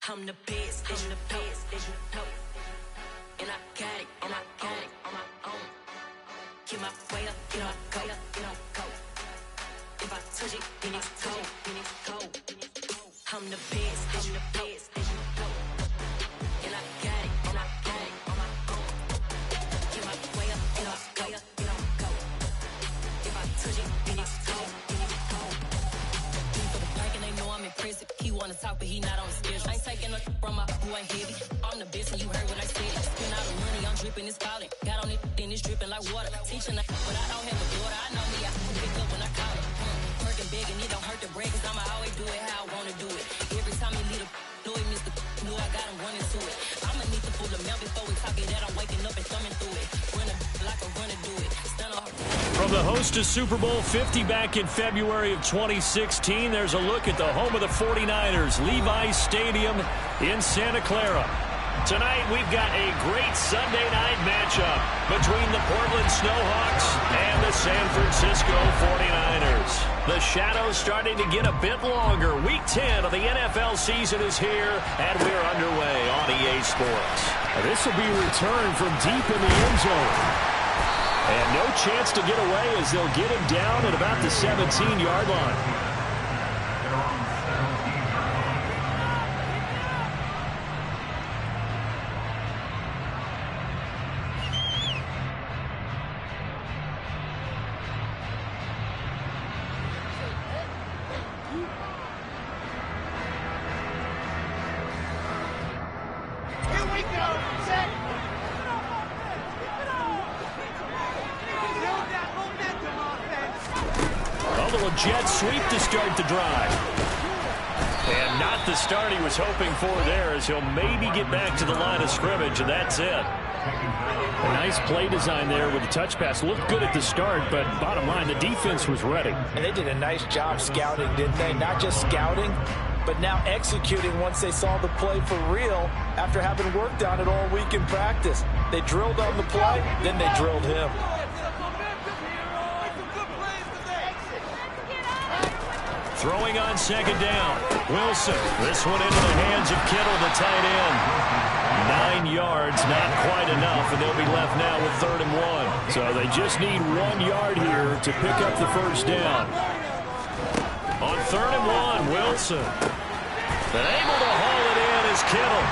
I'm the best, I'm the best, and I got it, and I got it on my own. Get my way up, get on go, get on go. If I touch it, then it's cold, then it's cold. I'm the best, I'm the best, and I got it, and I got it on my own. Get my way up, get on go, get on go. If I touch it, then it's cold, then it's cold. For the blank and they know I'm impressive. He wanna talk, but he not on the schedule. I ain't taking a from my who ain't heavy. I'm the best, and you heard what I said. Spend all the money, I'm dripping, it's falling. Got on it, then it's dripping like water. Teaching, but I don't have a daughter. I know me, I can pick up when I call it. Working big, and it don't hurt the break, cause I'ma always do it how I wanna do it. Every time he lead a know he missed the knew I got him running to it. I'ma need to pull the mail before we talk it that I'm waking up and thumbing through it. Run like a runner do it. From the host of Super Bowl 50 back in February of 2016, there's a look at the home of the 49ers, Levi's Stadium in Santa Clara. Tonight, we've got a great Sunday night matchup between the Portland Snowhawks and the San Francisco 49ers. The shadows starting to get a bit longer. Week 10 of the NFL season is here, and we're underway on EA Sports. This will be returned from deep in the end zone. And no chance to get away as they'll get him down at about the 17-yard line. Jet sweep to start the drive. And not the start he was hoping for there, as he'll maybe get back to the line of scrimmage, and that's it. A nice play design there with the touch pass. Looked good at the start, but bottom line, the defense was ready. And they did a nice job scouting, didn't they? Not just scouting, but now executing once they saw the play for real after having worked on it all week in practice. They drilled on the play, then they drilled him. Throwing on second down. Wilson. This one into the hands of Kittle, the tight end. 9 yards, not quite enough, and they'll be left now with 3rd and 1. So they just need 1 yard here to pick up the first down. On 3rd and 1, Wilson. And able to haul it in is Kittle.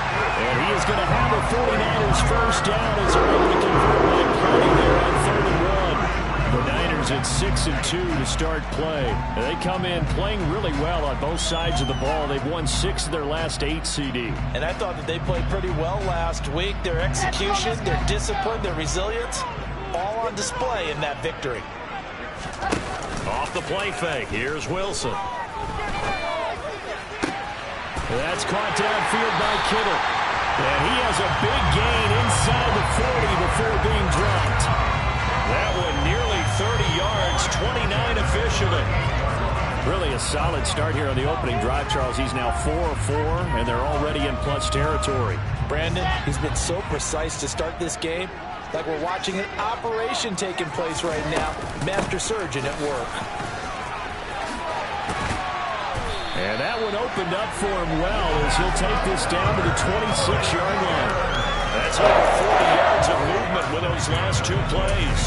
And he is going to have a 49ers first down as they're able to convert by Purdy there on 3rd and 1. The Niners at 6-2 to start play. They come in playing really well on both sides of the ball. They've won 6 of their last 8 CD. And I thought that they played pretty well last week. Their execution, their discipline, their resilience, all on display in that victory. Off the play fake, here's Wilson. That's caught downfield by Kittle. And he has a big gain inside the 40 before being dropped. That one nearly 30 yards, 29 officially. Really a solid start here on the opening drive, Charles. He's now 4 of 4, and they're already in plus territory. Brandon, he's been so precise to start this game, like we're watching an operation taking place right now. Master surgeon at work. And that one opened up for him well as he'll take this down to the 26-yard line. That's over 40 yards of movement with those last 2 plays.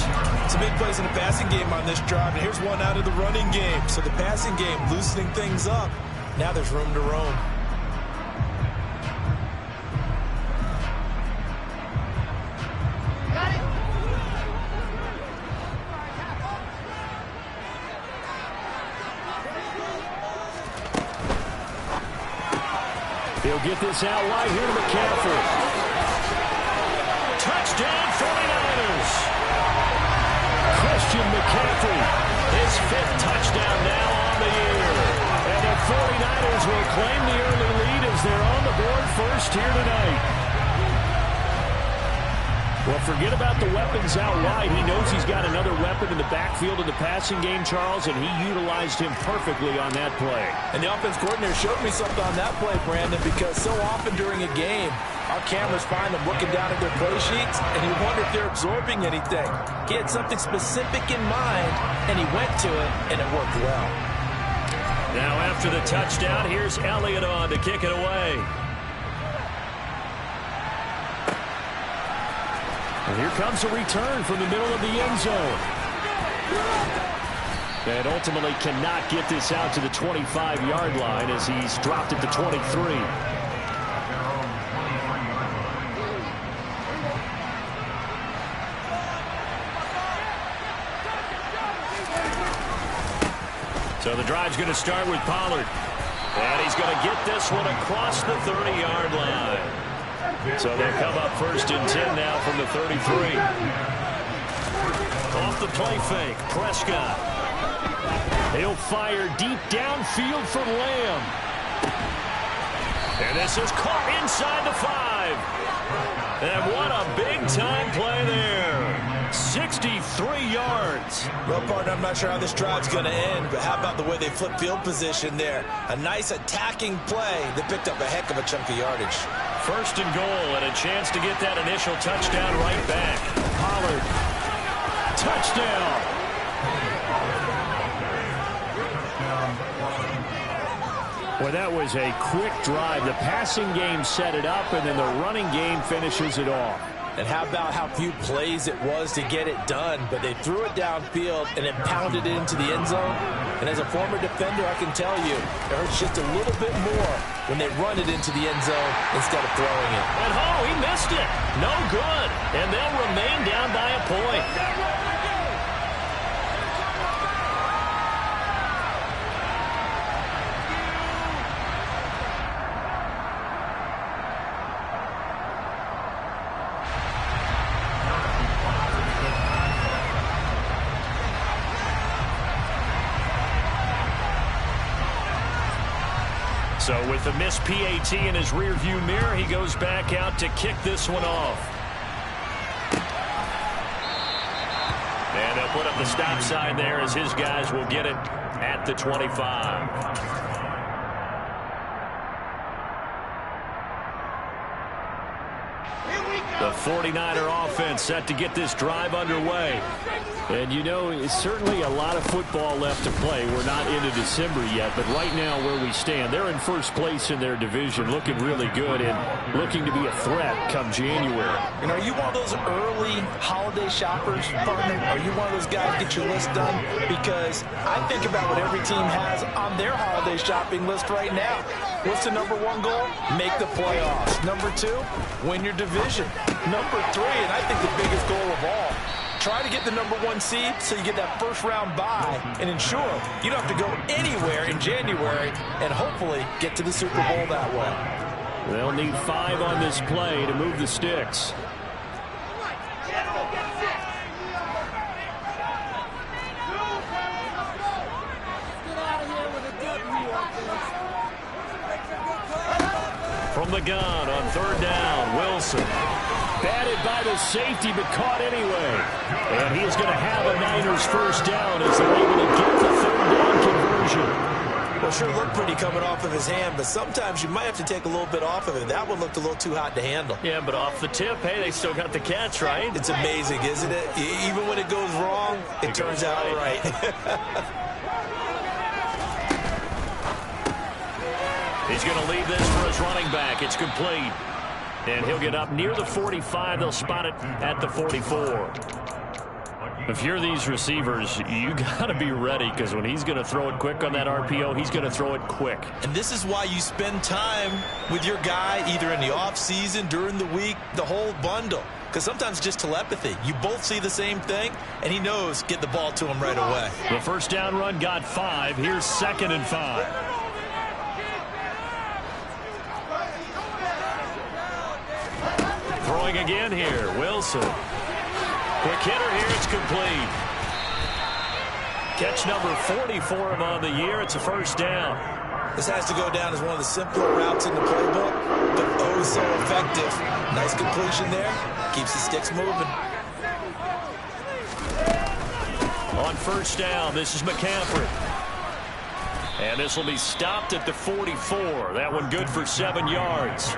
Some big plays in the passing game on this drive, and here's one out of the running game. So the passing game loosening things up. Now there's room to roam. Got it. He'll get this out wide here to McCaffrey. Touchdown 49ers. Christian McCaffrey. His 5th touchdown now on the year. And the 49ers will claim the early lead as they're on the board first here tonight. Well, forget about the weapons out wide. He knows he's got another weapon in the backfield in the passing game, Charles, and he utilized him perfectly on that play. And the offense coordinator showed me something on that play, Brandon, because so often during a game, our cameras find them looking down at their play sheets, and you wonder if they're absorbing anything. He had something specific in mind, and he went to it, and it worked well. Now after the touchdown, here's Elliott on to kick it away. And here comes a return from the middle of the end zone. And ultimately cannot get this out to the 25-yard line as he's dropped it to 23. So the drive's going to start with Pollard. And he's going to get this one across the 30-yard line. So they'll come up 1st and 10 now from the 33. Off the play fake, Prescott. He'll fire deep downfield for Lamb. And this is caught inside the 5. And what a big-time play there. 63 yards. Well, partner, I'm not sure how this drive's going to end, but how about the way they flip field position there? A nice attacking play that picked up a heck of a chunk of yardage. 1st and goal, and a chance to get that initial touchdown right back. Pollard. Touchdown. Well, that was a quick drive. The passing game set it up, and then the running game finishes it off. And how about how few plays it was to get it done, but they threw it downfield and then pounded it into the end zone. And as a former defender, I can tell you, it hurts just a little bit more when they run it into the end zone instead of throwing it. And he missed it. No good. And they'll remain down by a point. So with the missed PAT in his rearview mirror, he goes back out to kick this one off. And they'll put up the stop sign there as his guys will get it at the 25. The 49er offense set to get this drive underway. And, you know, it's certainly a lot of football left to play. We're not into December yet, but right now where we stand, they're in first place in their division, looking really good and looking to be a threat come January. And are you one of those early holiday shoppers, partner? Are you one of those guys get your list done? Because I think about what every team has on their holiday shopping list right now. What's the number 1 goal? Make the playoffs. Number 2, win your division. Number 3, and I think the biggest goal of all, try to get the number 1 seed so you get that first-round bye and ensure you don't have to go anywhere in January and hopefully get to the Super Bowl that way. They'll need 5 on this play to move the sticks. From the gun on 3rd down, Wilson. Batted by the safety, but caught anyway. And he's going to have a Niners first down as they're able to get the 3rd down conversion. Well, sure looked pretty coming off of his hand, but sometimes you might have to take a little bit off of it. That one looked a little too hot to handle. Yeah, but off the tip, hey, they still got the catch, right? It's amazing, isn't it? Even when it goes wrong, it turns out right. He's going to leave this for his running back. It's complete. And he'll get up near the 45. They'll spot it at the 44. If you're these receivers, you got to be ready because when he's going to throw it quick on that RPO, he's going to throw it quick. And this is why you spend time with your guy either in the offseason, during the week, the whole bundle. Because sometimes just telepathy. You both see the same thing, and he knows get the ball to him right away. The first down run got 5. Here's 2nd and 5. Throwing again here, Wilson. Quick hitter here, it's complete. Catch number 40 for him on the year. It's a first down. This has to go down as one of the simpler routes in the playbook, but oh so effective. Nice completion there. Keeps the sticks moving. On first down, this is McCaffrey. And this will be stopped at the 44. That one good for 7 yards.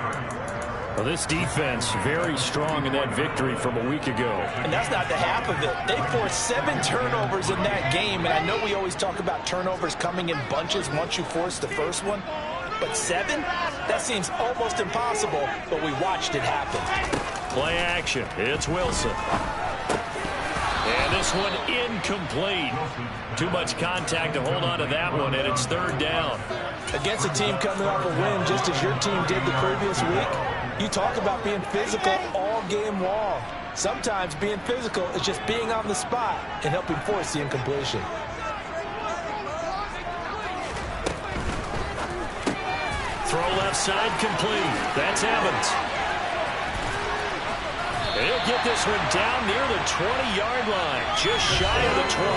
Well, this defense very strong in that victory from a week ago. And that's not the half of it. They forced 7 turnovers in that game, and I know we always talk about turnovers coming in bunches once you force the first one, but 7? That seems almost impossible, but we watched it happen. Play action. It's Wilson. And this one incomplete. Too much contact to hold on to that one, and it's third down. Against a team coming off a win just as your team did the previous week, you talk about being physical all game long. Sometimes being physical is just being on the spot and helping force the incompletion. Throw left side complete. That's Evans. He'll get this one down near the 20-yard line, just shy of the 20.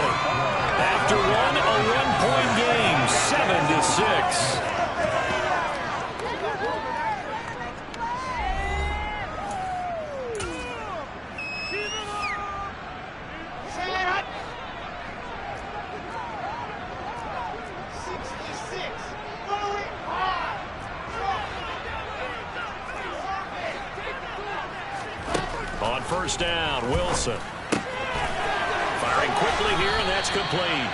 After one, a one-point game, 7-6. On first down, Wilson. Firing quickly here, and that's complete.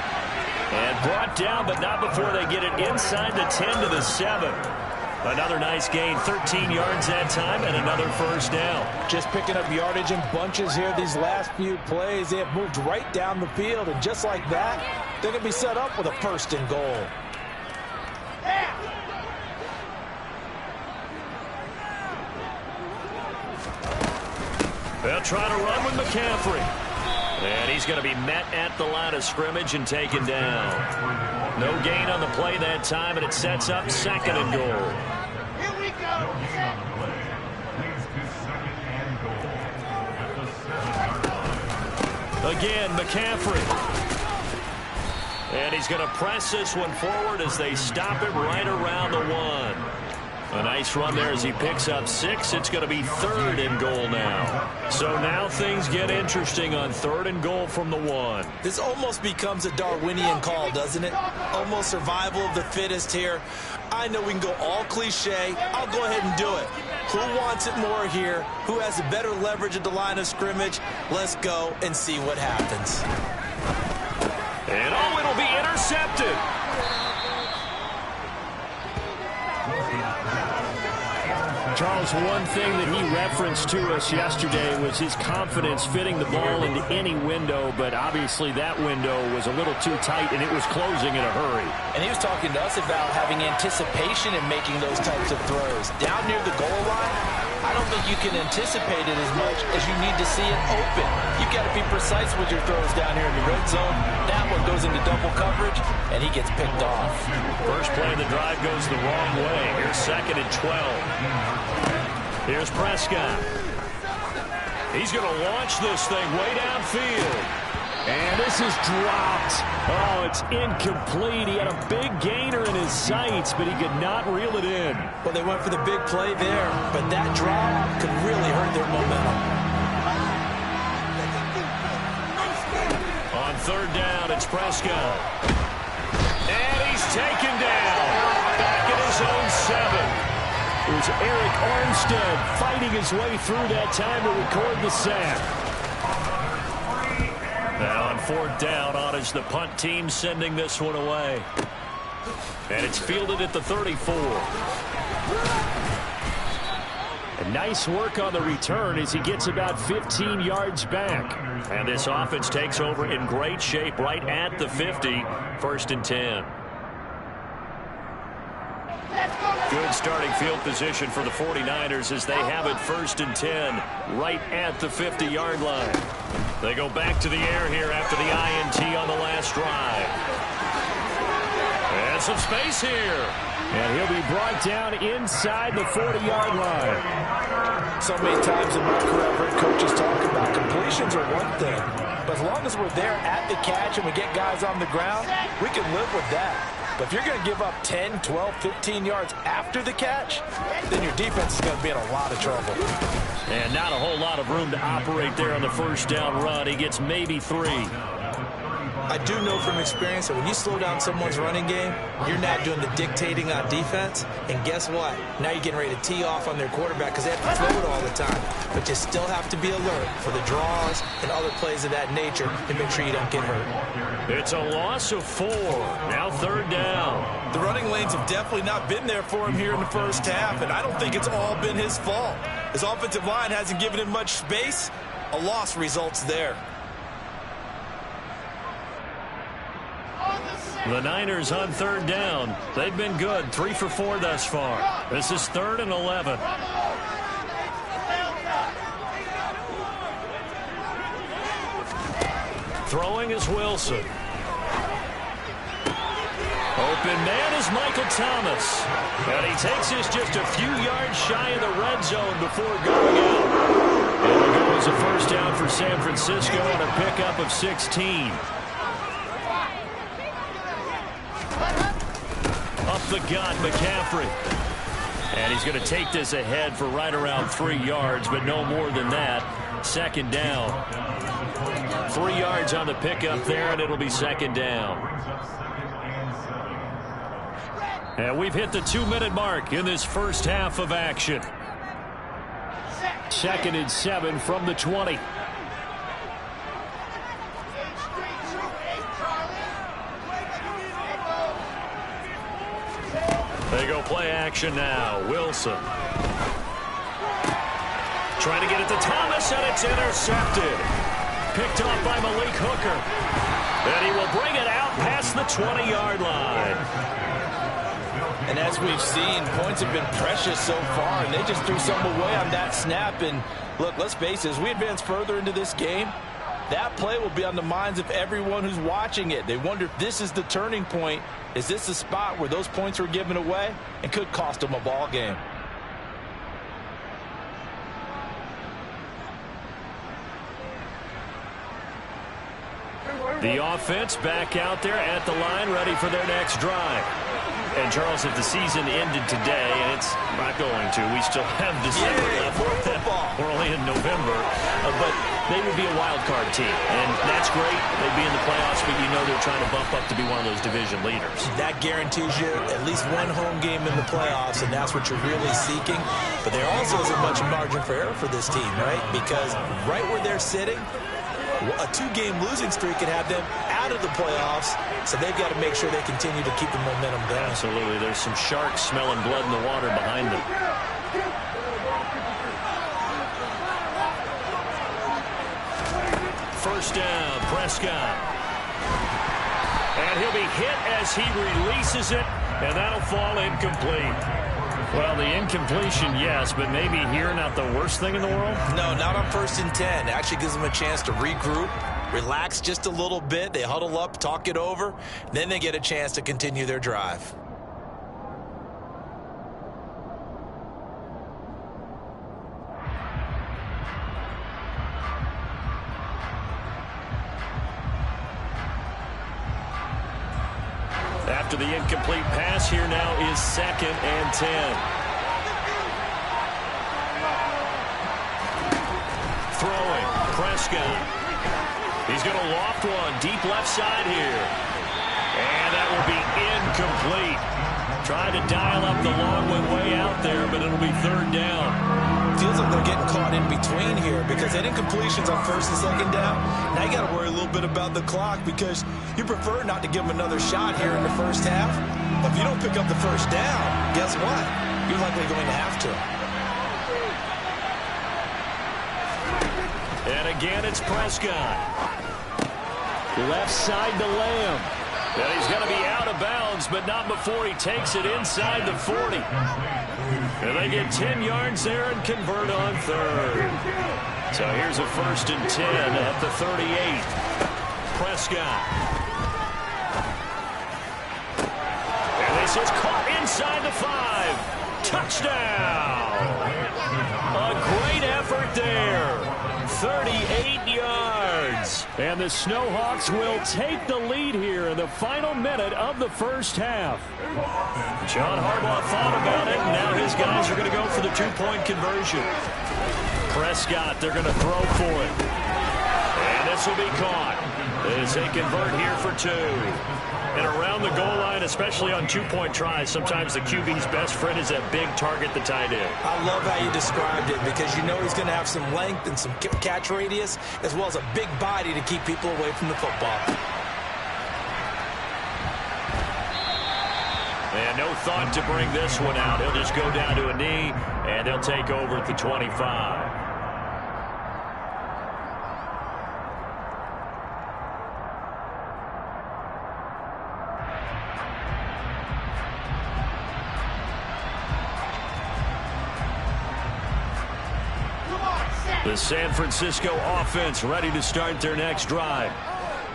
And brought down, but not before they get it inside the 10 to the 7. Another nice gain, 13 yards that time, and another first down. Just picking up yardage in bunches here these last few plays. They have moved right down the field, and just like that, they're going to be set up with a first and goal. They'll try to run with McCaffrey. And he's going to be met at the line of scrimmage and taken down. No gain on the play that time, and it sets up second and goal. Here we go. Again, McCaffrey. And he's going to press this one forward as they stop it right around the 1. A nice run there as he picks up 6. It's going to be third and goal now. So now things get interesting on third and goal from the 1. This almost becomes a Darwinian call, doesn't it? Almost survival of the fittest here. I know we can go all cliche. I'll go ahead and do it. Who wants it more here? Who has a better leverage at the line of scrimmage? Let's go and see what happens. And it'll be intercepted. Charles, one thing that he referenced to us yesterday was his confidence fitting the ball into any window, but obviously that window was a little too tight, and it was closing in a hurry. And he was talking to us about having anticipation in making those types of throws. Down near the goal line, I don't think you can anticipate it as much as you need to see it open. You've got to be precise with your throws down here in the red zone. That one goes into double coverage, and he gets picked off. First play of the drive goes the wrong way. Here's second and 12. Here's Prescott. He's going to launch this thing way downfield. And this is dropped. Oh, it's incomplete. He had a big gainer in his sights, but he could not reel it in. Well, they went for the big play there, but that drop could really hurt their momentum. On third down, it's Prescott. And he's taken down. Back at his own 7. It was Eric Armstead fighting his way through that time to record the sack. Now on fourth down, on is the punt team sending this one away. And it's fielded at the 34. And nice work on the return as he gets about 15 yards back. And this offense takes over in great shape right at the 50. First and 10. Good starting field position for the 49ers as they have it first and 10 right at the 50-yard line. They go back to the air here after the INT on the last drive. And some space here. And he'll be brought down inside the 40-yard line. So many times in my career, I've heard coaches talk about completions are one thing. But as long as we're there at the catch and we get guys on the ground, we can live with that. But if you're going to give up 10, 12, 15 yards after the catch, then your defense is going to be in a lot of trouble. And not a whole lot of room to operate there on the first down run. He gets maybe 3. I do know from experience that when you slow down someone's running game, you're not doing the dictating on defense. And guess what? Now you're getting ready to tee off on their quarterback because they have to throw it all the time. But you still have to be alert for the draws and other plays of that nature to make sure you don't get hurt. It's a loss of 4. Now third down. The The running lanes have definitely not been there for him here in the first half, and I don't think it's all been his fault. His offensive line hasn't given him much space. A loss results there. The Niners on third down. They've been good, 3 for 4 thus far. This is 3rd and 11. Throwing is Wilson. Open man is Michael Thomas. And he takes this just a few yards shy of the red zone before going out. And it goes a first down for San Francisco on a pickup of 16. Up the gut, McCaffrey. And he's going to take this ahead for right around 3 yards, but no more than that. Second down. 3 yards on the pickup there, and it'll be second down. And we've hit the 2-minute mark in this first half of action. 2nd and 7 from the 20. They go play action now. Wilson. Trying to get it to Thomas, and it's intercepted. Picked off by Malik Hooker. And he will bring it out past the 20-yard line. And as we've seen, points have been precious so far, and they just threw some away on that snap. And look, let's face it, as we advance further into this game, that play will be on the minds of everyone who's watching it. They wonder if this is the turning point. Is this the spot where those points were given away and could cost them a ball game? The offense back out there at the line, ready for their next drive. And, Charles, if the season ended today, and it's not going to, we still have December left. More football. We're only in November. But they would be a wild card team. And that's great. They'd be in the playoffs, but you know they're trying to bump up to be one of those division leaders. That guarantees you at least one home game in the playoffs, and that's what you're really seeking. But there also isn't much margin for error for this team, right? Because right where they're sitting, a 2-game losing streak could have them out of the playoffs, so they've got to make sure they continue to keep the momentum going. Absolutely. There's some sharks smelling blood in the water behind them. First down, Prescott. And he'll be hit as he releases it, and that'll fall incomplete. Well, the incompletion, yes, but maybe here not the worst thing in the world? No, not on 1st and 10. It actually gives them a chance to regroup, relax just a little bit. They huddle up, talk it over. Then they get a chance to continue their drive. After the incomplete pass, here now is 2nd and 10. Throwing, Prescott. He's going to loft one, deep left side here. And that will be incomplete. Tried to dial up the long one way out there, but it'll be 3rd down. Feels like they're getting caught in between here because that incompletion's on 1st and 2nd down. Now you got to worry a little bit about the clock because you prefer not to give them another shot here in the first half. But if you don't pick up the first down, guess what? You're likely going to have to. And again, it's Prescott. Left side to Lamb. And he's going to be out of bounds, but not before he takes it inside the 40. And they get 10 yards there and convert on 3rd. So here's a 1st and 10 at the 38. Prescott. And this is caught inside the 5. Touchdown. A great effort there. 38 yards. And the Snowhawks will take the lead here in the final minute of the first half. John Harbaugh thought about it, and now his guys are going to go for the 2-point conversion. Prescott, they're going to throw for it. And this will be caught as they convert here for 2. And around the goal line, especially on 2-point tries, sometimes the QB's best friend is that big target, the tight end. I love how you described it because you know he's going to have some length and some catch radius as well as a big body to keep people away from the football. And no thought to bring this one out. He'll just go down to a knee, and they'll take over at the 25. The San Francisco offense ready to start their next drive.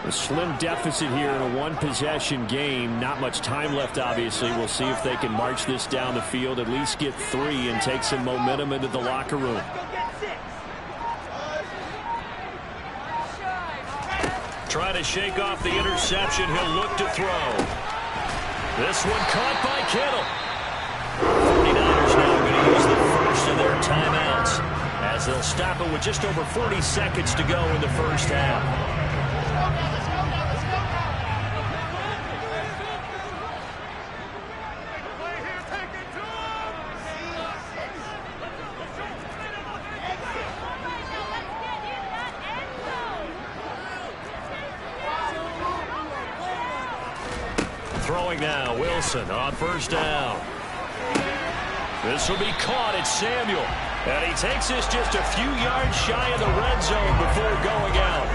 A slim deficit here in a one-possession game. Not much time left, obviously. We'll see if they can march this down the field, at least get 3, and take some momentum into the locker room. Trying to shake off the interception. He'll look to throw. This one caught by Kittle. 49ers now going to use the first of their timeouts, as they'll stop it with just over 40 seconds to go in the first half. Throwing now, Wilson on first down. This will be caught at Samuel. And he takes this just a few yards shy of the red zone before going out.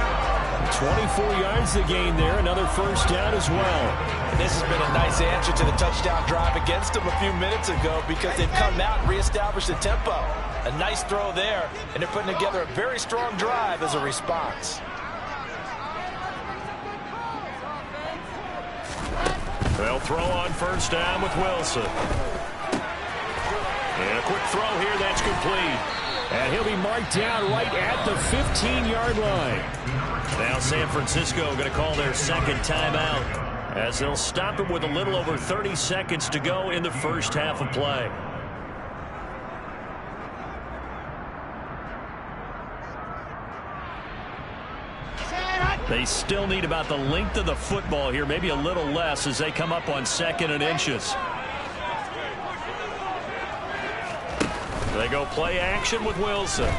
24 yards to gain there. Another first down as well. This has been a nice answer to the touchdown drive against them a few minutes ago, because they've come out and reestablished the tempo. A nice throw there, and they're putting together a very strong drive as a response. They'll throw on first down with Wilson. And a quick throw here, that's complete. And he'll be marked down right at the 15-yard line. Now San Francisco going to call their second timeout, as they'll stop him with a little over 30 seconds to go in the first half of play. They still need about the length of the football here, maybe a little less, as they come up on 2nd and inches. They go play action with Wilson. And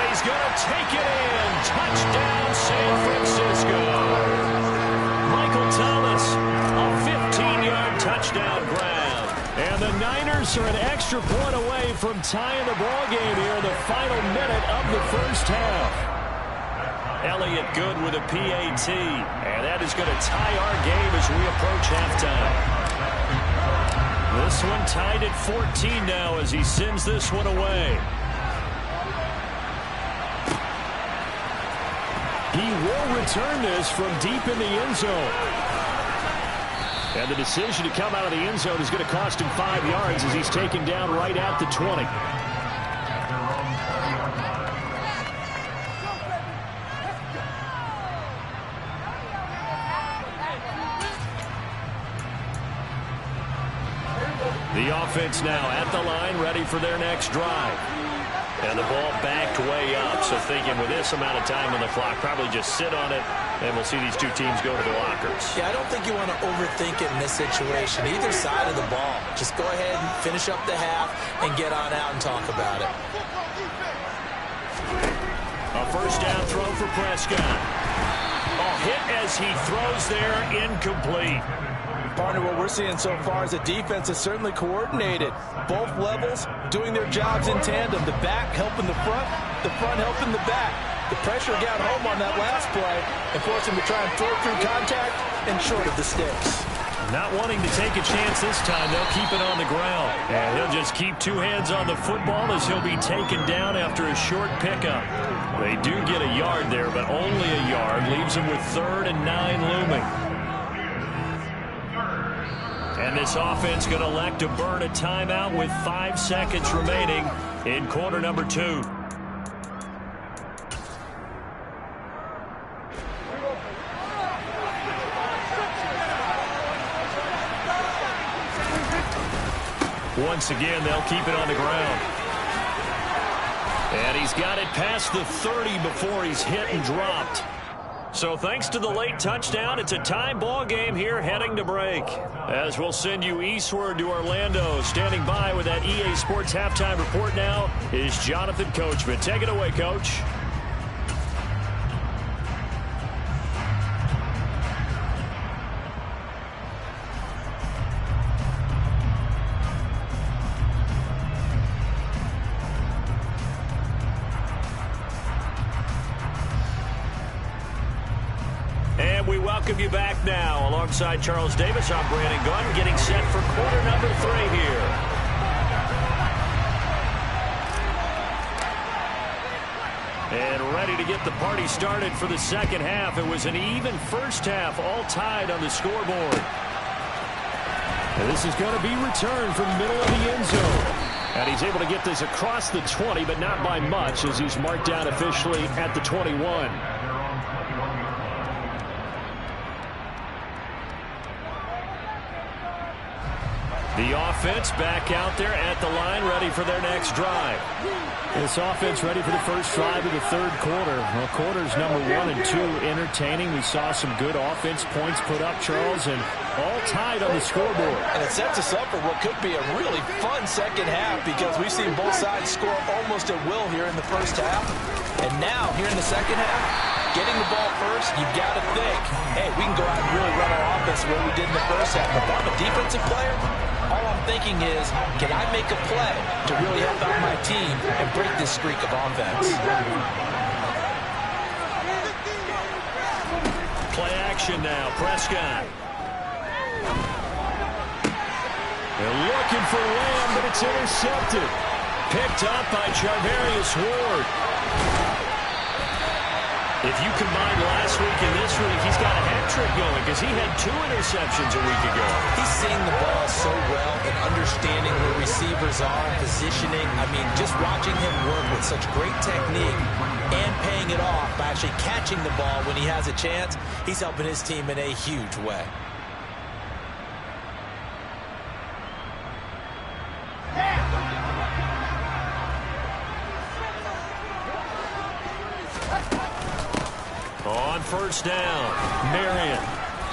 he's going to take it in. Touchdown, San Francisco. Michael Thomas, a 15-yard touchdown grab. And the Niners are an extra point away from tying the ball game here in the final minute of the first half. Elliott good with a PAT. And that is going to tie our game as we approach halftime. This one tied at 14 now as he sends this one away. He will return this from deep in the end zone. And the decision to come out of the end zone is going to cost him 5 yards as he's taken down right at the 20. The offense now at the line, ready for their next drive. And the ball backed way up, so thinking with this amount of time on the clock, probably just sit on it, and we'll see these two teams go to the lockers. Yeah, I don't think you want to overthink it in this situation, either side of the ball. Just go ahead and finish up the half and get on out and talk about it. A first down throw for Prescott. A hit as he throws there, incomplete. Partner, what we're seeing so far is the defense is certainly coordinated. Both levels doing their jobs in tandem. The back helping the front helping the back. The pressure got home on that last play and forced him to try and throw through contact and short of the sticks. Not wanting to take a chance this time, they'll keep it on the ground. And he'll just keep 2 hands on the football as he'll be taken down after a short pickup. They do get a yard there, but only a yard. Leaves him with 3rd and 9 looming. And this offense going to elect to burn a timeout with 5 seconds remaining in quarter number 2. Once again, they'll keep it on the ground. And he's got it past the 30 before he's hit and dropped. So thanks to the late touchdown, it's a tie ball game here heading to break. As we'll send you eastward to Orlando. Standing by with that EA Sports halftime report now is Jonathan Coachman. Take it away, Coach. welcome you back now. Alongside Charles Davis, I'm Brandon Gunn, getting set for quarter number 3 here. And ready to get the party started for the second half. It was an even first half, all tied on the scoreboard. And this is going to be returned from the middle of the end zone. And he's able to get this across the 20, but not by much, as he's marked down officially at the 21. The offense back out there at the line, ready for their next drive. This offense ready for the first drive of the third quarter. Well, quarters number 1 and 2 entertaining. We saw some good offense points put up, Charles, and all tied on the scoreboard. And it sets us up for what could be a really fun second half, because we've seen both sides score almost at will here in the first half. And now, here in the second half, getting the ball first, you've got to think, hey, we can go out and really run our offense the way we did in the first half. But if I'm a defensive player, all I'm thinking is, can I make a play to really help out my team and break this streak of offense? Play action now, Prescott. They're looking for Lamb, but it's intercepted. Picked up by Charvarius Ward. If you combine last week and this week, he's got a hat trick going, because he had 2 interceptions a week ago. He's seeing the ball so well and understanding where receivers are, positioning. I mean, just watching him work with such great technique and paying it off by actually catching the ball when he has a chance, he's helping his team in a huge way. On first down, Marion.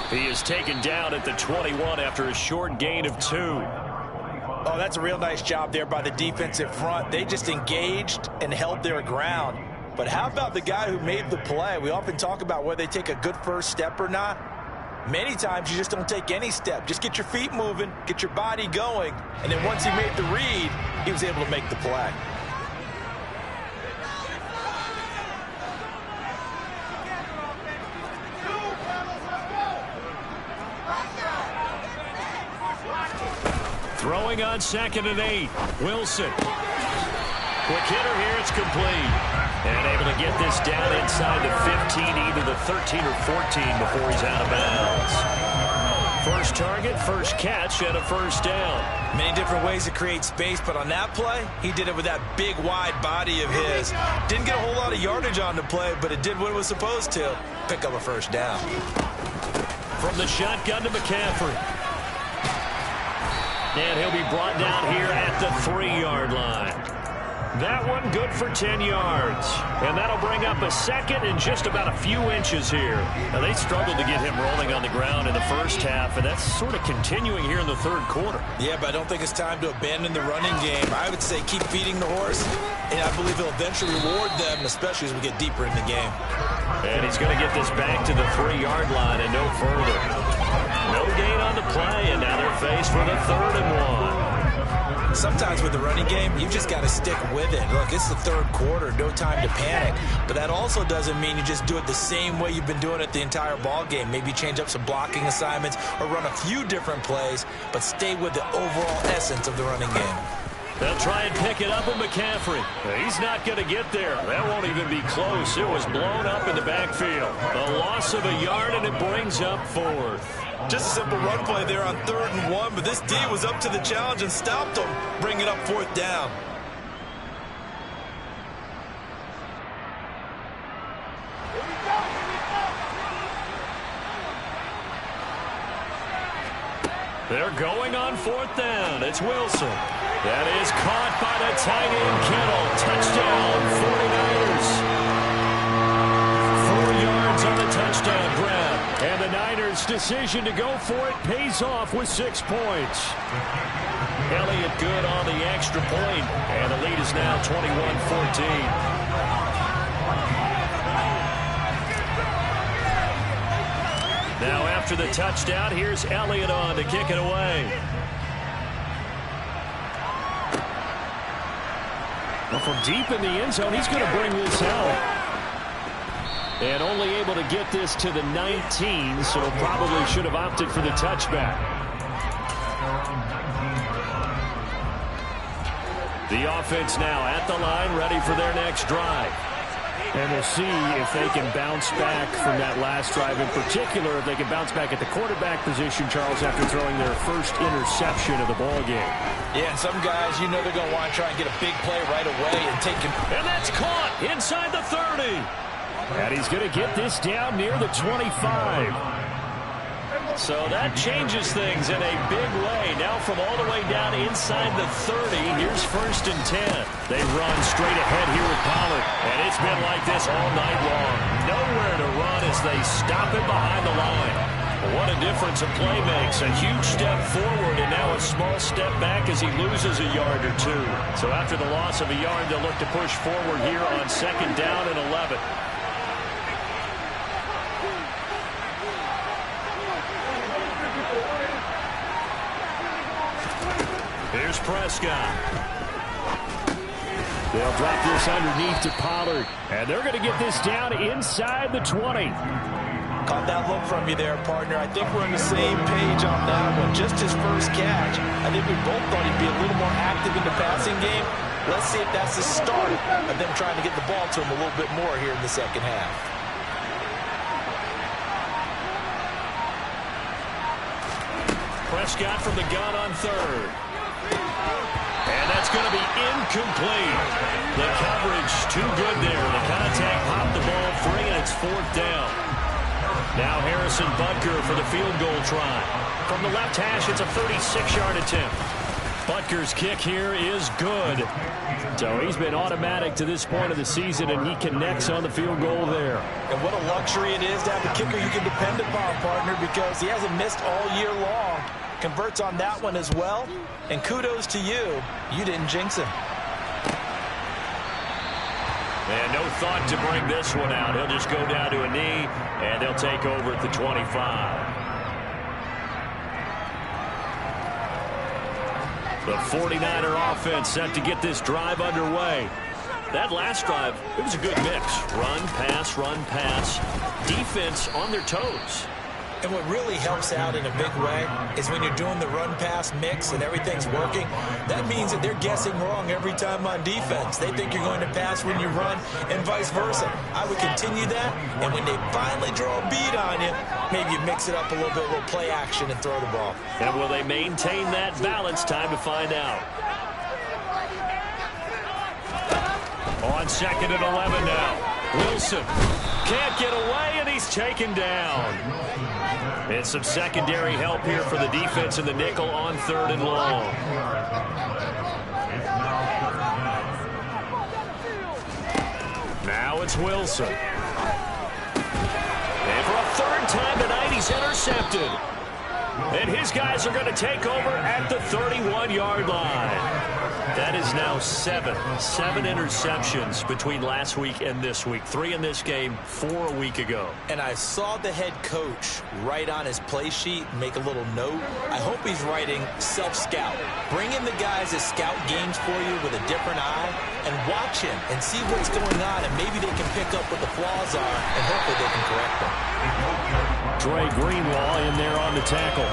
He is taken down at the 21 after a short gain of 2. Oh, that's a real nice job there by the defensive front. They just engaged and held their ground. But how about the guy who made the play? We often talk about whether they take a good first step or not. Many times you just don't take any step. Just get your feet moving, get your body going, and then once he made the read, he was able to make the play. Throwing on 2nd and 8. Wilson. Quick hitter here. It's complete. And able to get this down inside the 15, either the 13 or 14 before he's out of bounds. First target, first catch, and a first down. Many different ways to create space, but on that play, he did it with that big, wide body of his. Didn't get a whole lot of yardage on the play, but it did what it was supposed to. Pick up a first down. From the shotgun to McCaffrey. And he'll be brought down here at the 3-yard line. That one good for 10 yards. And that'll bring up a second and just about a few inches here. Now, they struggled to get him rolling on the ground in the first half, and that's sort of continuing here in the third quarter. Yeah, but I don't think it's time to abandon the running game. I would say keep feeding the horse, and I believe he'll eventually reward them, especially as we get deeper in the game. And he's going to get this back to the 3-yard line and no further. No gain on the play, and now they're faced with a 3rd and 1. Sometimes with the running game, you just got to stick with it. Look, it's the third quarter, no time to panic. But that also doesn't mean you just do it the same way you've been doing it the entire ball game. Maybe change up some blocking assignments or run a few different plays, but stay with the overall essence of the running game. They'll try and pick it up with McCaffrey. He's not going to get there. That won't even be close. It was blown up in the backfield. A loss of a yard, and it brings up 4th. Just a simple run play there on 3rd and 1, but this D was up to the challenge and stopped him, bringing up 4th down. They're going on 4th down. It's Wilson. That is caught by the tight end, Kittle. Touchdown, 49ers. 4 yards on the touchdown grab. And the Niners' decision to go for it pays off with 6 points. Elliott good on the extra point, and the lead is now 21-14. Now after the touchdown, here's Elliott on to kick it away. Well, from deep in the end zone, he's going to bring this out. And only able to get this to the 19, so probably should have opted for the touchback. The offense now at the line, ready for their next drive. And we'll see if they can bounce back from that last drive. In particular, if they can bounce back at the quarterback position, Charles, after throwing their first interception of the ball game. Yeah, and some guys, you know they're going to want to try and get a big play right away and take him. And that's caught inside the 30. And he's going to get this down near the 25. So that changes things in a big way. Now from all the way down inside the 30, here's 1st and 10. They run straight ahead here with Pollard. And it's been like this all night long. Nowhere to run as they stop it behind the line. What a difference a play makes. A huge step forward and now a small step back as he loses a yard or two. So after the loss of a yard, they'll look to push forward here on 2nd down and 11. Here's Prescott. They'll drop this underneath to Pollard. And they're going to get this down inside the 20. Caught that look from you there, partner. I think we're on the same page on that one. Just his first catch. I think we both thought he'd be a little more active in the passing game. Let's see if that's the start of them trying to get the ball to him a little bit more here in the second half. Prescott from the gun on 3rd. And that's going to be incomplete. The coverage too good there. The contact popped the ball free, and it's 4th down. Now Harrison Butker for the field goal try. From the left hash, it's a 36-yard attempt. Butker's kick here is good. So he's been automatic to this point of the season, and he connects on the field goal there. And what a luxury it is to have a kicker you can depend upon, partner, because he hasn't missed all year long. Converts on that one as well. And kudos to you. You didn't jinx him. And no thought to bring this one out. He'll just go down to a knee, and they'll take over at the 25. The 49er offense set to get this drive underway. That last drive, it was a good mix. Run, pass, defense on their toes. And what really helps out in a big way is when you're doing the run-pass mix and everything's working, that means that they're guessing wrong every time on defense. They think you're going to pass when you run and vice versa. I would continue that, and when they finally draw a beat on you, maybe you mix it up a little bit, a little play action and throw the ball. And will they maintain that balance? Time to find out. On 2nd and 11 now. Wilson can't get away, and he's taken down. And some secondary help here for the defense in the nickel on 3rd and long. Now it's Wilson. And for a 3rd time tonight, he's intercepted. And his guys are going to take over at the 31-yard line. That is now 7 interceptions between last week and this week. 3 in this game, 4 a week ago. And I saw the head coach write on his play sheet, make a little note. I hope he's writing self-scout. Bring in the guys that scout games for you with a different eye and watch him and see what's going on, and maybe they can pick up what the flaws are, and hopefully they can correct them. Dre Greenlaw in there on the tackle.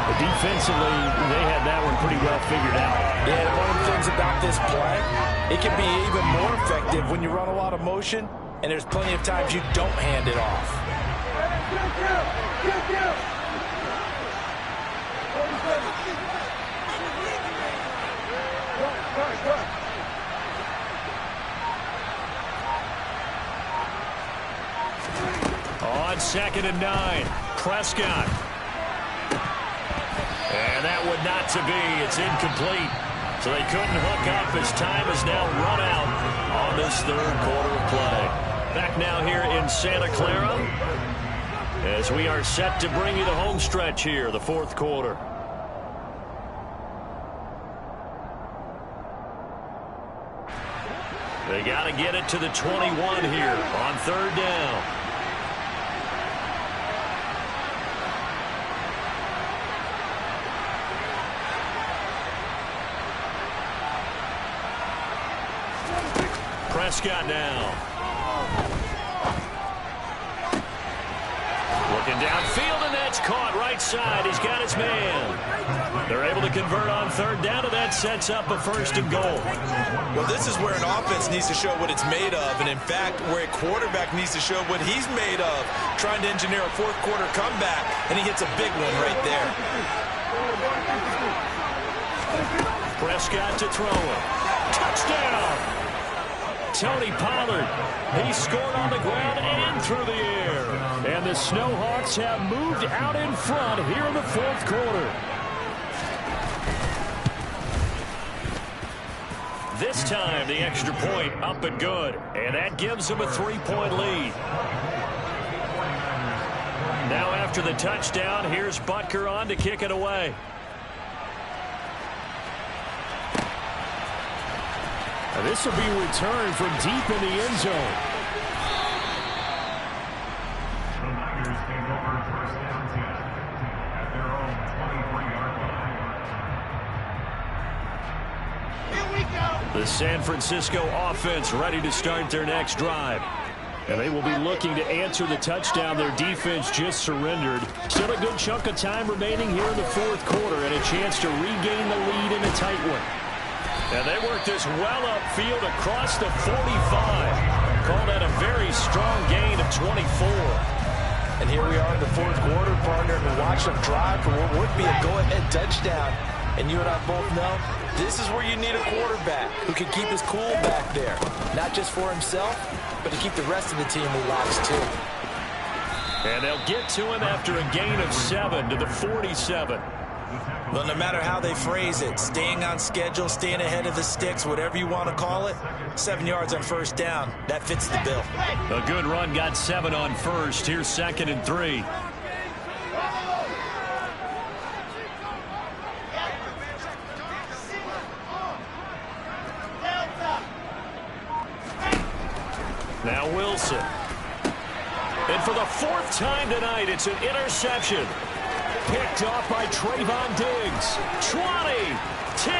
But defensively, they had that one pretty well figured out. Yeah, and one of the things about this play, it can be even more effective when you run a lot of motion, and there's plenty of times you don't hand it off. On 2nd and 9, Prescott. And that would not to be. It's incomplete. So they couldn't hook up as time has now run out on this 3rd quarter of play. Back now here in Santa Clara as we are set to bring you the home stretch here, the 4th quarter. They got to get it to the 21 here on 3rd down. Prescott now. Looking downfield, and that's caught right side. He's got his man. They're able to convert on third down, and that sets up a first and goal. Well, this is where an offense needs to show what it's made of, and in fact, where a quarterback needs to show what he's made of, trying to engineer a fourth-quarter comeback, and he hits a big one right there. Prescott to throw it. Touchdown! Tony Pollard. He scored on the ground and through the air. And the Snowhawks have moved out in front here in the fourth quarter. This time, the extra point up and good. And that gives them a 3-point lead. Now after the touchdown, here's Butker on to kick it away. This will be returned from deep in the end zone. The Niners take over first down 10 at their own 23-yard line. Here we go. The San Francisco offense ready to start their next drive. And they will be looking to answer the touchdown their defense just surrendered. Still a good chunk of time remaining here in the fourth quarter and a chance to regain the lead in a tight one. And they work this well upfield across the 45. Call that a very strong gain of 24. And here we are in the fourth quarter, partner, and we watch them drive for what would be a go-ahead touchdown. And you and I both know this is where you need a quarterback who can keep his cool back there. Not just for himself, but to keep the rest of the team relaxed too. And they'll get to him after a gain of 7 to the 47. Well, no matter how they phrase it, staying on schedule, staying ahead of the sticks, whatever you want to call it, 7 yards on first down, that fits the bill. A good run got 7 on first. Here's 2nd and 3. Now Wilson. And for the 4th time tonight, it's an interception. Picked off by Trayvon Diggs. 20, 10,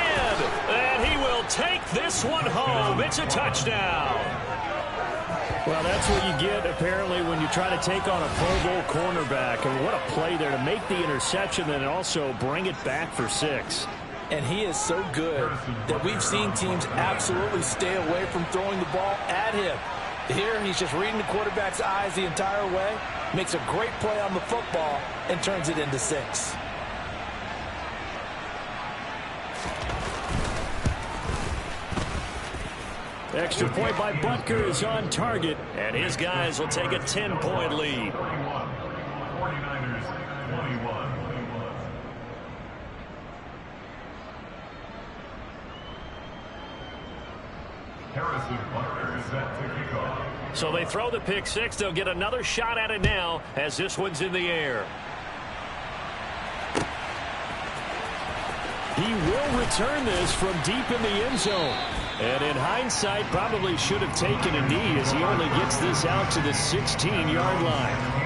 and he will take this one home. It's a touchdown. Well, that's what you get, apparently, when you try to take on a Pro Bowl cornerback. And what a play there to make the interception and also bring it back for 6. And he is so good that we've seen teams absolutely stay away from throwing the ball at him. Here, he's just reading the quarterback's eyes the entire way, makes a great play on the football, and turns it into 6. Extra point by Butker is on target, and his guys will take a 10-point lead. 49ers 21. Harrison Butker is set to kick off. So they throw the pick 6. They'll get another shot at it now as this one's in the air. He will return this from deep in the end zone. And in hindsight, probably should have taken a knee as he only gets this out to the 16-yard line.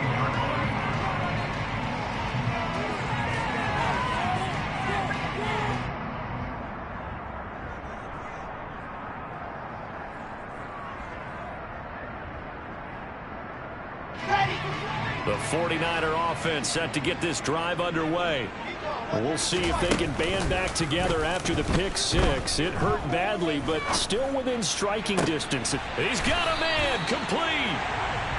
The 49er offense set to get this drive underway. We'll see if they can band back together after the pick 6. It hurt badly, but still within striking distance. He's got a man, complete.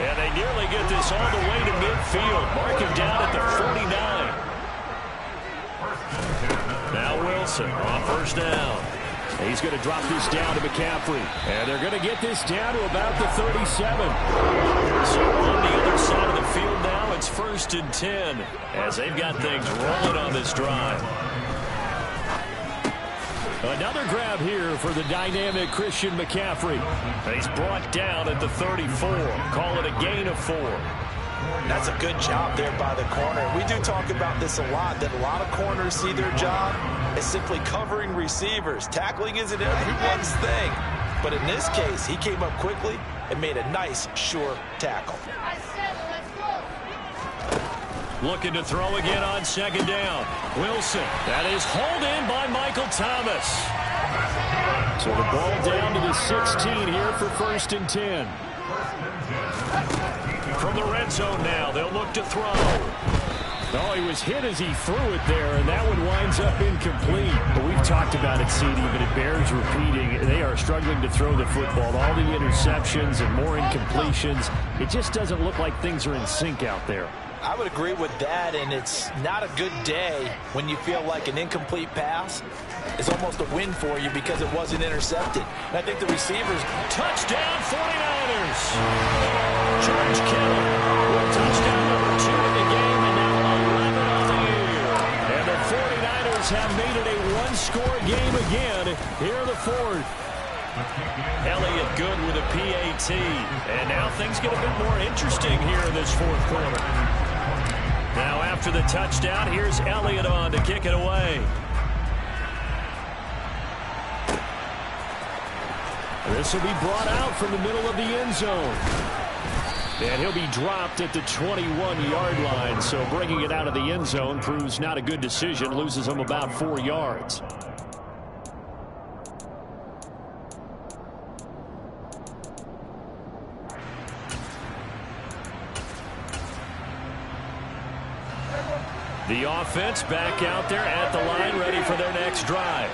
And they nearly get this all the way to midfield. Mark him down at the 49. Now Wilson on first down. He's going to drop this down to McCaffrey. And they're going to get this down to about the 37. So on the other side of the field now, it's 1st and 10 as they've got things rolling on this drive. Another grab here for the dynamic Christian McCaffrey. He's brought down at the 34. Call it a gain of 4. That's a good job there by the corner. We do talk about this a lot, that a lot of corners see their job as simply covering receivers. Tackling isn't everyone's thing. But in this case, he came up quickly and made a nice, sure tackle. Looking to throw again on 2nd down. Wilson. That is hauled in by Michael Thomas. So the ball down to the 16 here for 1st and 10. From the red zone now, they'll look to throw. Oh, he was hit as he threw it there, and that one winds up incomplete. But we've talked about it, CD, but it bears repeating. They are struggling to throw the football. All the interceptions and more incompletions. It just doesn't look like things are in sync out there. I would agree with that, and it's not a good day when you feel like an incomplete pass is almost a win for you because it wasn't intercepted. And I think the receivers... Touchdown 49ers! George Kittle with touchdown number 2 in the game, and now 11 on the year. And the 49ers have made it a one-score game again here in the fourth. Elliott good with a PAT. And now things get a bit more interesting here in this fourth quarter. Now after the touchdown, here's Elliott on to kick it away. This will be brought out from the middle of the end zone. And he'll be dropped at the 21-yard line. So bringing it out of the end zone proves not a good decision. Loses him about 4 yards. The offense back out there at the line, ready for their next drive.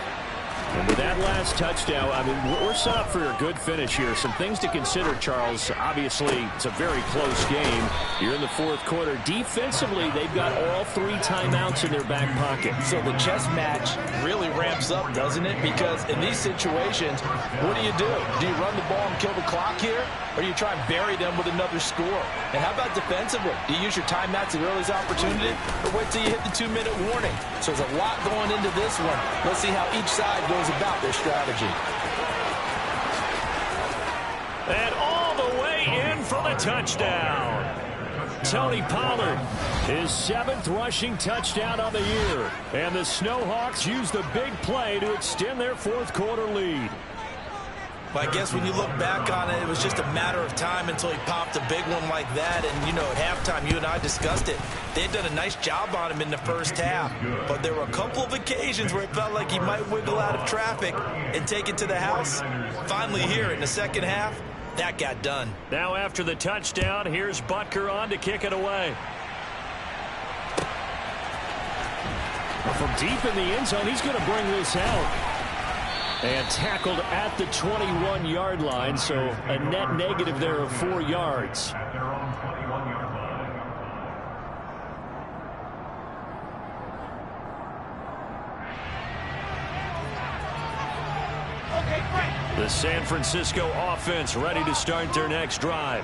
And with that last touchdown, I mean, we're set up for a good finish here. Some things to consider, Charles. Obviously, it's a very close game. You're in the fourth quarter. Defensively, they've got all 3 timeouts in their back pocket. So the chess match really ramps up, doesn't it? Because in these situations, what do? Do you run the ball and kill the clock here? Or do you try and bury them with another score? And how about defensively? Do you use your timeouts at earliest opportunity? Or wait till you hit the 2-minute warning? So there's a lot going into this one. Let's see how each side goes about their strategy. And all the way in for the touchdown. Tony Pollard, his 7th rushing touchdown of the year. And the Snowhawks use the big play to extend their fourth quarter lead. Well, I guess when you look back on it, it was just a matter of time until he popped a big one like that. And, you know, at halftime, you and I discussed it. They had done a nice job on him in the first half. But there were a couple of occasions where it felt like he might wiggle out of traffic and take it to the house. Finally here in the second half, that got done. Now after the touchdown, here's Butker on to kick it away. From deep in the end zone, he's going to bring this out. And tackled at the 21-yard line, so a net negative there of 4 yards. At their own 21-yard line. The San Francisco offense ready to start their next drive.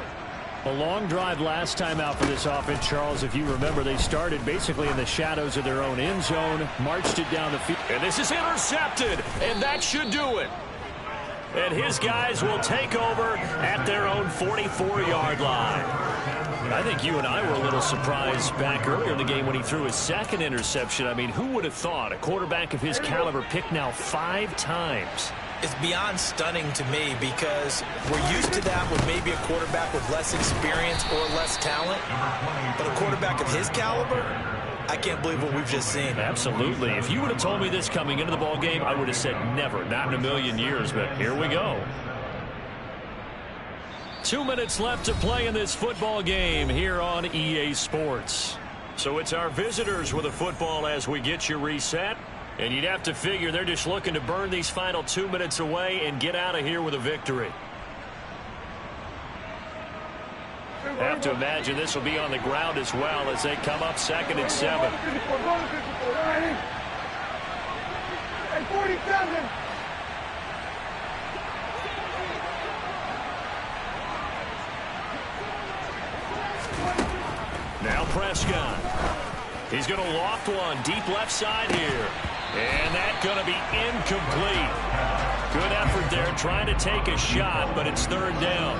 A long drive last time out for this offense, Charles. If you remember, they started basically in the shadows of their own end zone, marched it down the field. And this is intercepted, and that should do it. And his guys will take over at their own 44-yard line. I think you and I were a little surprised back earlier in the game when he threw his 2nd interception. I mean, who would have thought a quarterback of his caliber picked now 5 times? It's beyond stunning to me because we're used to that with maybe a quarterback with less experience or less talent. But a quarterback of his caliber, I can't believe what we've just seen. Absolutely. If you would have told me this coming into the ball game, I would have said never, not in a million years, but here we go. 2 minutes left to play in this football game here on EA Sports. So it's our visitors with a football as we get you reset. And you'd have to figure they're just looking to burn these final 2 minutes away and get out of here with a victory. Have to imagine this will be on the ground as well as they come up 2nd and 7. Now Prescott. He's going to loft one deep left side here. And that's going to be incomplete. Good effort there trying to take a shot, but it's 3rd down.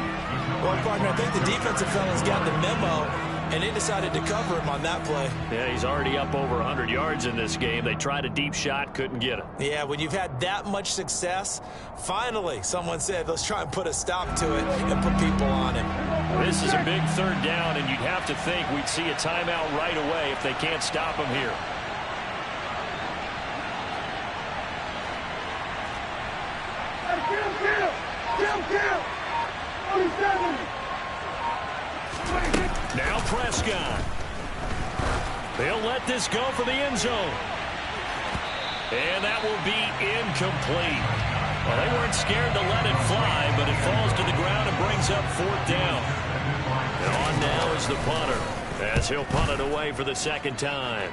Well, partner, I think the defensive fellas got the memo, and they decided to cover him on that play. Yeah, he's already up over 100 yards in this game. They tried a deep shot, couldn't get it. Yeah, when you've had that much success, finally someone said, let's try and put a stop to it and put people on him. This is a big 3rd down, and you'd have to think we'd see a timeout right away if they can't stop him here. Kill! 47! let this go for the end zone. And that will be incomplete. Well, they weren't scared to let it fly, but it falls to the ground and brings up 4th down. And on now is the punter, as he'll punt it away for the 2nd time.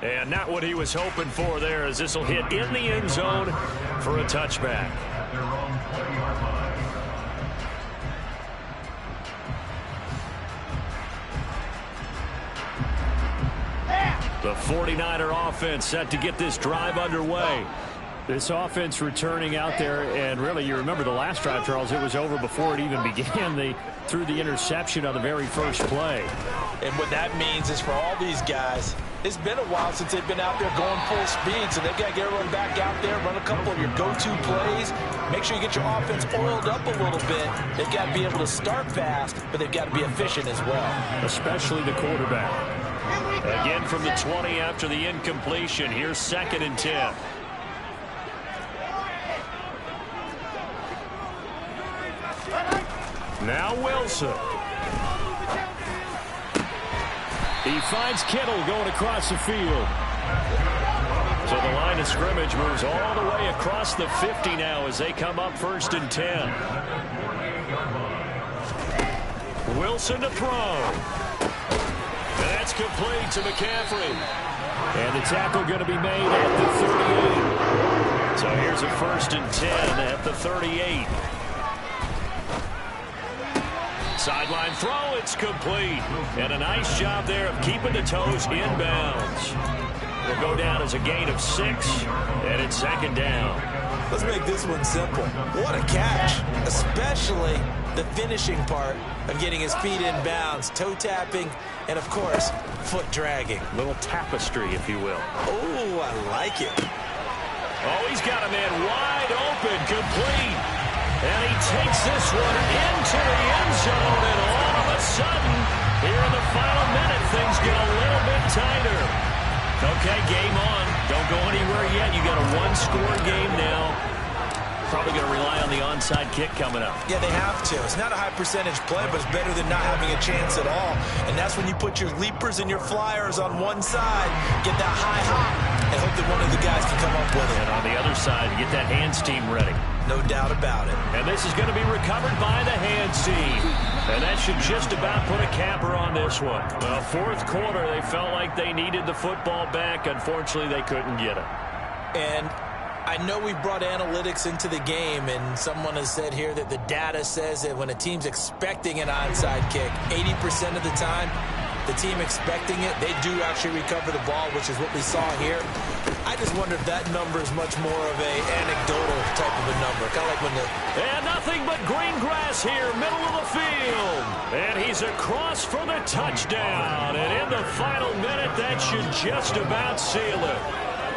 And not what he was hoping for there, as this will hit in the end zone for a touchback. The 49er offense set to get this drive underway. This offense returning out there, and really, you remember the last drive, Charles, it was over before it even began. They threw the interception on the very first play. And what that means is for all these guys, it's been a while since they've been out there going full speed, so they've got to get everyone back out there, run a couple of your go-to plays, make sure you get your offense oiled up a little bit. They've got to be able to start fast, but they've got to be efficient as well. Especially the quarterback. Again from the 20 after the incompletion. Here's 2nd and 10. Now Wilson. He finds Kittle going across the field. So the line of scrimmage moves all the way across the 50 now as they come up 1st and 10. Wilson to throw. And that's complete to McCaffrey. And the tackle going to be made at the 38. So here's a 1st and 10 at the 38. Sideline throw, it's complete. And a nice job there of keeping the toes inbounds. Will go down as a gain of 6, and it's 2nd down. Let's make this one simple. What a catch, especially the finishing part of getting his feet in bounds, toe tapping, and of course, foot dragging. Little tapestry, if you will. Oh, I like it. Oh, he's got a man wide open, complete. And he takes this one into the end zone, and all of a sudden, here in the final minute, things get a little bit tighter. Okay, game on. Don't go anywhere yet. You got a 1-score game now. Probably going to rely on the onside kick coming up. Yeah, they have to. It's not a high percentage play, but it's better than not having a chance at all. And that's when you put your leapers and your flyers on one side, get that high hop, and hope that one of the guys can come up with it. And on the other side, get that hands team ready. No doubt about it. And this is going to be recovered by the hands team. And that should just about put a capper on this one. Well, 4th quarter, they felt like they needed the football back. Unfortunately, they couldn't get it. And I know we brought analytics into the game, and someone has said here that the data says that when a team's expecting an onside kick, 80% of the time, the team expecting it, they do actually recover the ball, which is what we saw here. I just wonder if that number is much more of a anecdotal type of a number. Kind of like when the... And nothing but green grass here, middle of the field. And he's across for the touchdown. And in the final minute, that should just about seal it.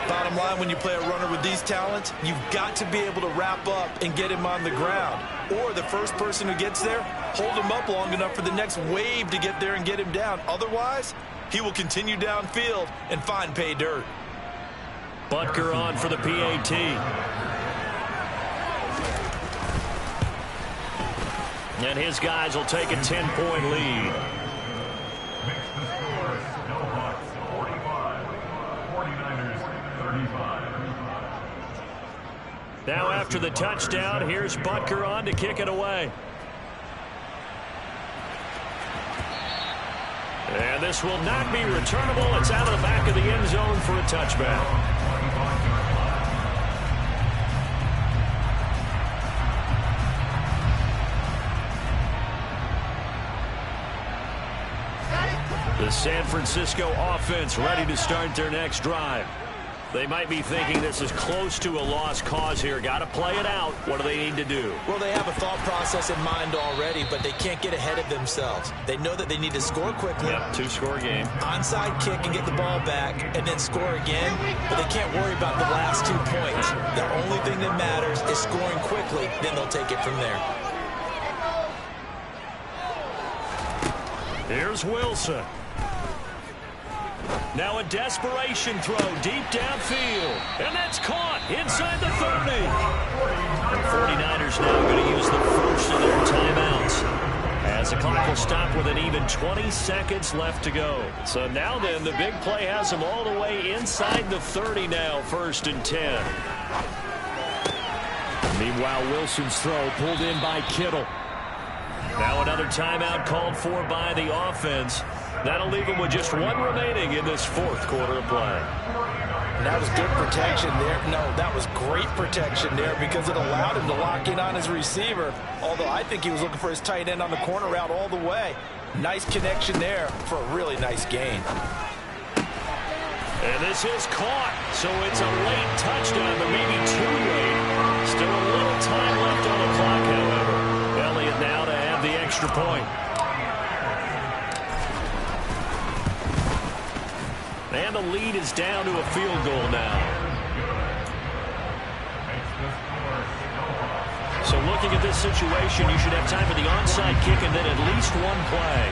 Bottom line, when you play a runner with these talents, you've got to be able to wrap up and get him on the ground. Or the first person who gets there, hold him up long enough for the next wave to get there and get him down. Otherwise, he will continue downfield and find pay dirt. Butker on for the PAT. And his guys will take a 10-point lead. Makes the score, Seahawks 45, 49ers 35. Now after the touchdown, here's Butker on to kick it away. And this will not be returnable. It's out of the back of the end zone for a touchback. The San Francisco offense ready to start their next drive. They might be thinking this is close to a lost cause here. Got to play it out. What do they need to do? Well, they have a thought process in mind already, but they can't get ahead of themselves. They know that they need to score quickly. Yep, 2-score game. Onside kick and get the ball back and then score again, but they can't worry about the last 2 points. The only thing that matters is scoring quickly, then they'll take it from there. Here's Wilson. Now a desperation throw deep downfield. And that's caught inside the 30. The 49ers now going to use the first of their timeouts as As the clock will stop with an even 20 seconds left to go. So now then, the big play has them all the way inside the 30 now, 1st and 10. Meanwhile, Wilson's throw pulled in by Kittle. Now another timeout called for by the offense. That'll leave him with just one remaining in this 4th quarter of play. And that was good protection there. No, that was great protection there because it allowed him to lock in on his receiver. Although I think he was looking for his tight end on the corner route all the way. Nice connection there for a really nice gain. And this is caught, so it's a late touchdown, but maybe too late. Still a little time left on the clock, however. Elliott now to have the extra point. And the lead is down to a field goal now. So looking at this situation, you should have time for the onside kick and then at least one play.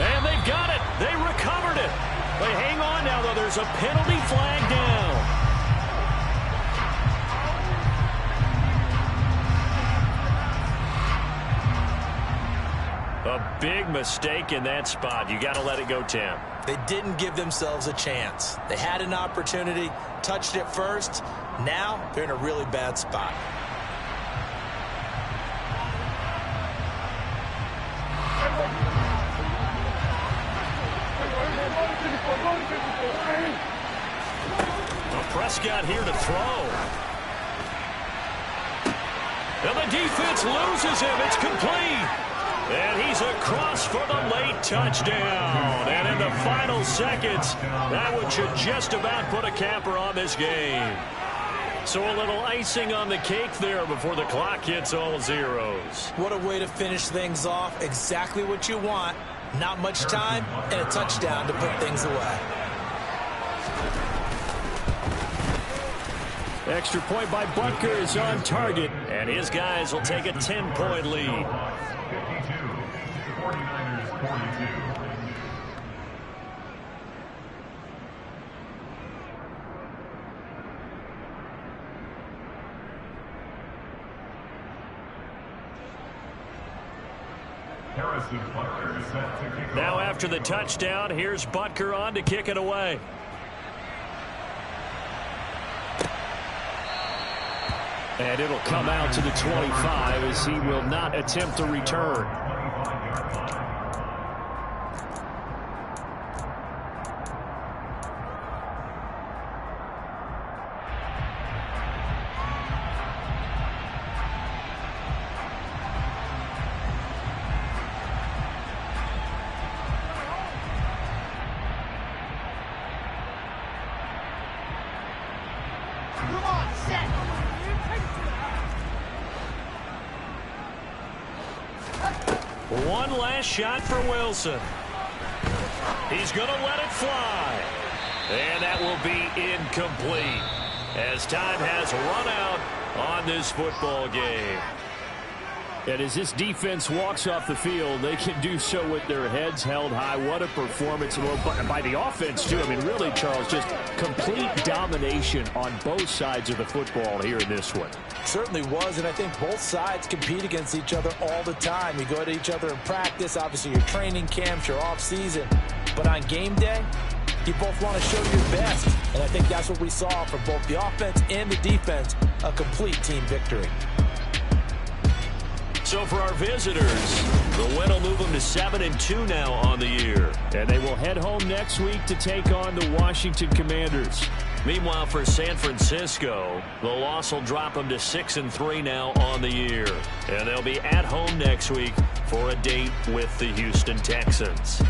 And they've got it. They recovered it. They hang on now, though. There's a penalty flag down. A big mistake in that spot. You got to let it go, Tim. They didn't give themselves a chance. They had an opportunity, touched it first. Now they're in a really bad spot. Well, Prescott here to throw. And the defense loses him. It's complete. And he's across for the late touchdown. And in the final seconds, that one should just about put a capper on this game. So a little icing on the cake there before the clock hits all zeros. What a way to finish things off. Exactly what you want. Not much time and a touchdown to put things away. Extra point by Butker is on target. And his guys will take a 10-point lead. 49ers 42. Harrison Butker is set to kick Now off. after the touchdown, here's Butker on to kick it away. And it'll come out to the 25 as he will not attempt to return. One last shot for Wilson. He's going to let it fly. And that will be incomplete as time has run out on this football game. And as this defense walks off the field, they can do so with their heads held high. What a performance by the offense, too. I mean, really, Charles, just complete domination on both sides of the football here in this one. Certainly was, and I think both sides compete against each other all the time. You go at each other in practice, obviously your training camps, your off-season. But on game day, you both want to show your best. And I think that's what we saw from both the offense and the defense, a complete team victory. So for our visitors, the win will move them to 7-2 now on the year. And they will head home next week to take on the Washington Commanders. Meanwhile, for San Francisco, the loss will drop them to 6-3 now on the year. And they'll be at home next week for a date with the Houston Texans.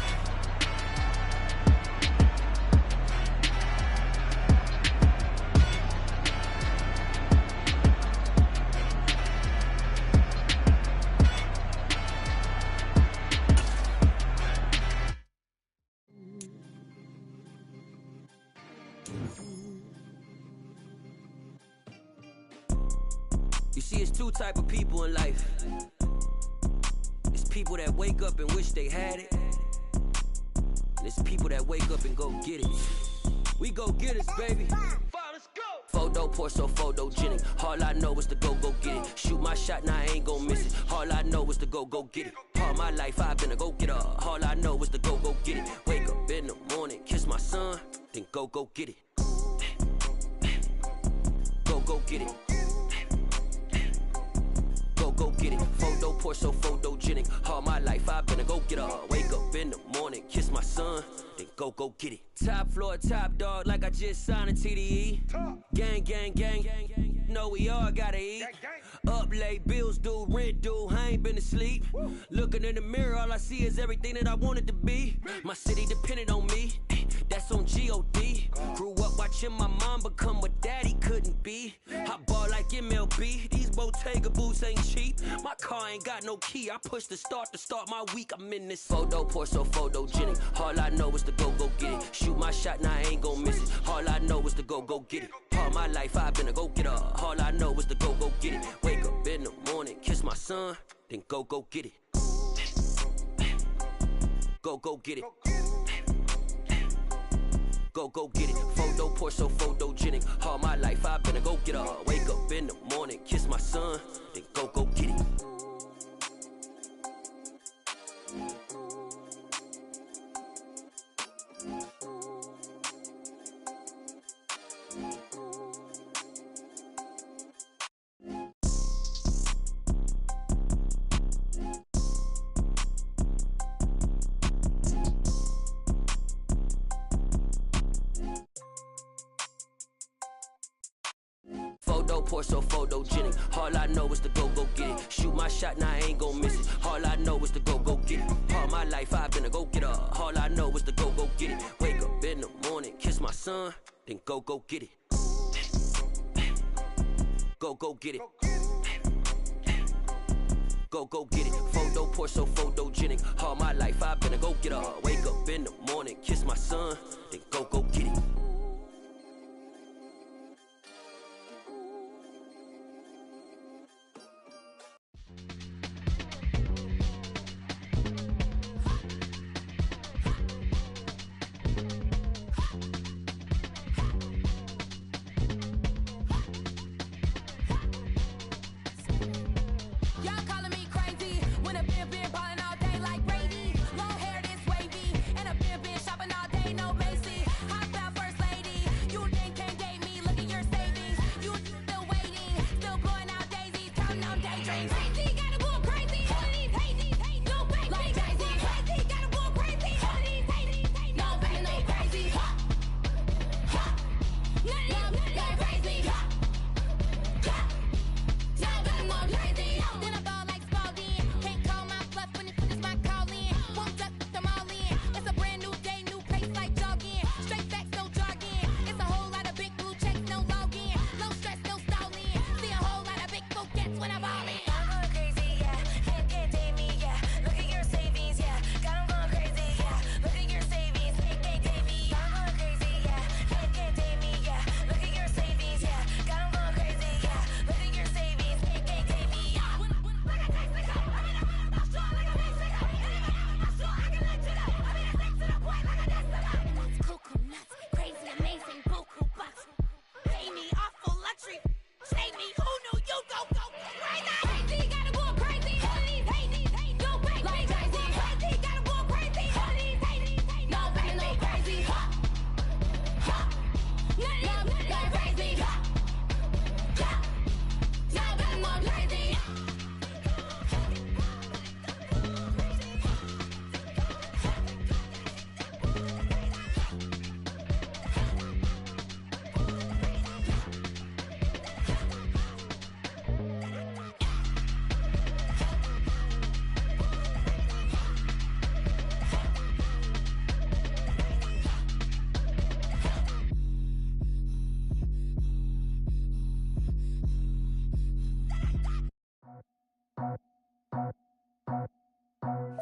You see, it's two type of people in life. It's people that wake up and wish they had it. And it's people that wake up and go get it. We go get it, baby. Let's go. Photo poor, so photogenic. All I know is to go get it. Shoot my shot, now I ain't gon' miss it. All I know is to go get it. All my life I've been a go-getter. All I know is to go get it. Wake up in the morning, kiss my son, then go get it. Go get it. Go get it. Photo poor, so photogenic. All my life I've been a go-getter. Wake up in the morning, kiss my son, then go get it. Top floor, top dog, like I just signed a TDE. Gang, gang, gang, gang, gang. Know we all gotta eat. Up late, bills due, rent due, I ain't been asleep. Looking in the mirror, all I see is everything that I wanted to be. My city depended on me, that's on G.O.D. Grew up watching my mom become what daddy couldn't be. I ball like MLB, these Bottega boots ain't cheap. My car ain't got no key, I push the start to start my week. I'm in this photo poor, so photogenic. All I know is to go get it. Shoot my shot, now I ain't gon' miss it. All I know is to go get it. All my life I've been a go-getter. All I know is to go get it. Wake up in the morning, kiss my son, then go get it. Go get it. Go get it. Photo poor, so photogenic. All my life I've been a go-getter. Wake up in the morning, kiss my son, then go get it. Photo poor, so photogenic. All I know is to go get it. Shoot my shot, now I ain't gon' miss it. All I know is to go get it. All my life I've been a go-getter. All I know is to go get it. Wake up in the morning, kiss my son, then go get it. Go get it. Go get it. Photo poor, so photogenic. All my life I've been a go-getter. Wake up in the morning, kiss my son, then go get it. Y'all calling me crazy when a been ballin' all day like Brady. Long hair this wavy, and a been shopping all day, no Macy. Hot about first lady, you think can't date me? Look at your savings, you still waiting, still blowing out daisies, counting on daydreams. Crazy, gotta go crazy. All of these hate, no baby. Like crazy, crazy, gotta go crazy. All of these hate, no baby, no crazy. None of these crazy. Then I ball like Spalding. Can't call my bluff when it's my call in. Won't duck them all in. It's a brand new day, new pace like jogging. Straight facts, no jargon. It's a whole lot of big blue checks, no login. No stress, no stalling. See a whole lot of big forgets when I ball in. I'm going crazy, yeah. Can't date me, yeah. Look at your savings, yeah. Got 'em going crazy, yeah. Look at your savings, can't date me. I'm going crazy, yeah. Can't date me, yeah. Look at your savings, yeah. Got 'em going crazy, yeah. Look at your savings, can't date me. Crazy, amazing, buku bucks. Pay me off for luxury. Save me, who knew you go crazy? Crazy, gotta go crazy. All of these hate, no baby. Like crazy, crazy, gotta go crazy. All of these hate, no baby, no crazy. None of these crazy. No baby, no crazy.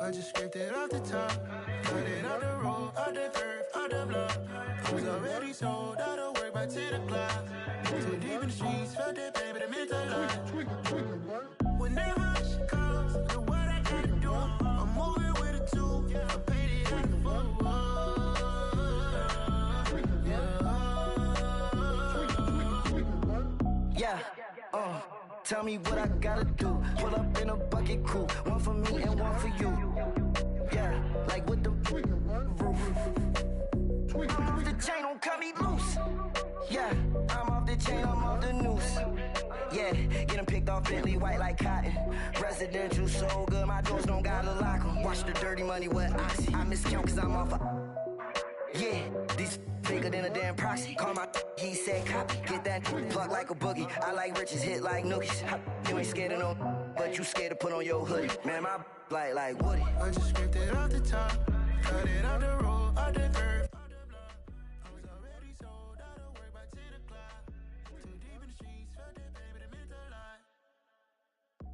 I just scraped it off the top, cut it off the road, off the curb, off the block. I was already sold out of work by 10 o'clock. Too deep in the streets, felt that pain, but it meant a lot. Whenever she calls, look what I gotta do. I'm moving with a two, I paid it at the phone. Yeah. Tell me what I gotta do. Pull up in a bucket crew. One for me and one for you. Yeah, like with the roof. I'm off the chain, don't cut me loose. Yeah, I'm off the chain, I'm off the noose. Yeah, getting picked off Bentley white like cotton. Residential so good, my doors don't gotta lock 'em. Watch the dirty money with Oxy. I miscount cause I'm off yeah, these bigger than a damn proxy. Call my he said copy. Get that plug like a boogie. I like riches, hit like nookies. You ain't scared of no, but you scared to put on your hoodie. Man, my like Woody. I just scraped it off the top, cut it off the road, off the curve. I was already sold out of work by 10 o'clock. Too deep in the streets, felt that baby, that meant a lot.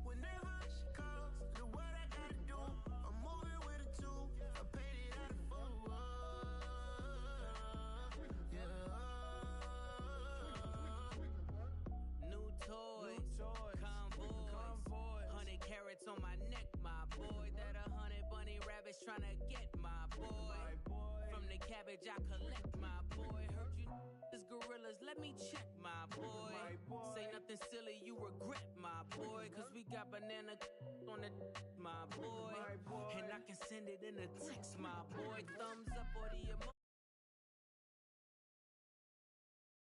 Whenever she calls, look what I gotta do. I'm moving with a two, I paid it out of full. New toys, convoys, 100 carats on my neck, my boy. That 100 bunny rabbits tryna get my boy. From the cabbage I collect, my boy. Heard you is gorillas, let me check, my boy. Say nothing silly, you regret, my boy. Cause we got banana on the my boy. And I can send it in a text, my boy. Thumbs up or the emoji.